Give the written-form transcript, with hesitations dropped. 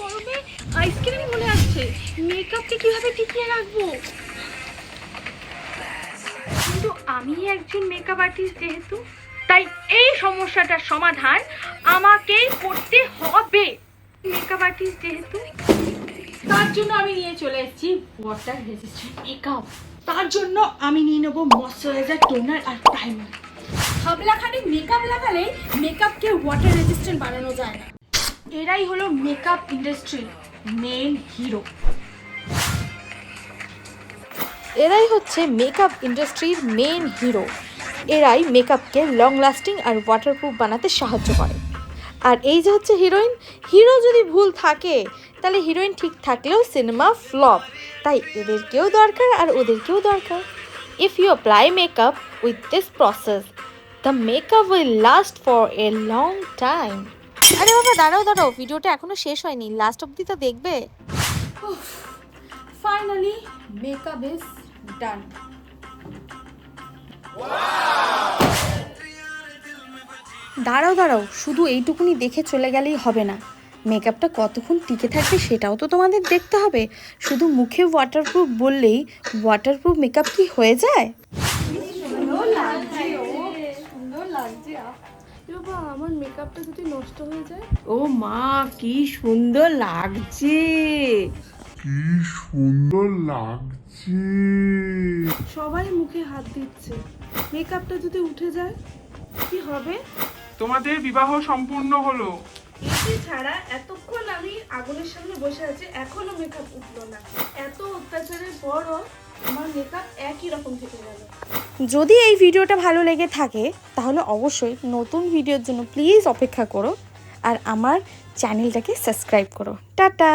গরমে আইসক্রিম মনে আসছে। মেকআপকে কিভাবে টিকিয়ে রাখবো? কিন্তু আমি একজন মেকআপ আর্টিস্ট যেহেতু, তাই এই সমস্যাটার সমাধান আমাকেই করতে হবে। মেকআপ আর্টিস্ট যেহেতু, তার জন্য আমি নিয়ে চলে এসেছি ওয়াটার রেজিস্ট্যান্ট মেকআপ। তার জন্য আমি নিয়ে নেবো ময়শ্চারাইজার, টোনার আর প্রাইমার। হাবলাখানি মেকআপ লাগালে মেকআপকে ওয়াটার রেজিস্ট্যান্ট বানানো যায় না। এরাই হলো মেকআপ ইন্ডাস্ট্রির মেন হিরো। এরাই হচ্ছে মেকআপ ইন্ডাস্ট্রির মেন হিরো। এরাই মেকআপকে লং লাস্টিং আর ওয়াটারপ্রুফ বানাতে সাহায্য করে। আর এই যে হচ্ছে হিরোইন, হিরো যদি ভুল থাকে তাহলে হিরোইন ঠিক থাকলেও সিনেমা ফ্লপ। তাই এদেরকেও দরকার আর ওদেরকেও দরকার। If you apply makeup with this process, the makeup will last for a long time. আরে বাবা দাঁড়াও, ভিডিওটা এখনো শেষ হয়নি, লাস্ট অবধি তো দেখবে। Finally makeup is done. দাঁড়াও, শুধু এইটুকুনি দেখে চলে গেলেই হবে না। মেকআপটা কতক্ষণ টিকে থাকবে সেটাও তো তোমাদের দেখতে হবে। শুধু মুখে ওয়াটারপ্রুফ বললেই ওয়াটারপ্রুফ মেকআপ কি হয়ে যায়? আমার মেকআপটা যদি নষ্ট হয়ে যায়? ও মা, কি সুন্দর লাগছে! কি সুন্দর লাগছে! সবাই মুখে হাত দিচ্ছে, মেকআপটা যদি উঠে যায় কি হবে? তোমাদের বিবাহ সম্পূর্ণ হলো। এটি ছাড়া এতক্ষণ আমি আগুনের সামনে বসে আছি, এখনো মেকআপ উঠলো না। এত অত্যাচারের পরও আমার মেকআপ একই রকম থেকে গেল। যদি এই ভিডিওটা ভালো লেগে থাকে তাহলে অবশ্যই নতুন ভিডিওর জন্য প্লিজ অপেক্ষা করো আর আমার চ্যানেলটাকে সাবস্ক্রাইব করো। টাটা।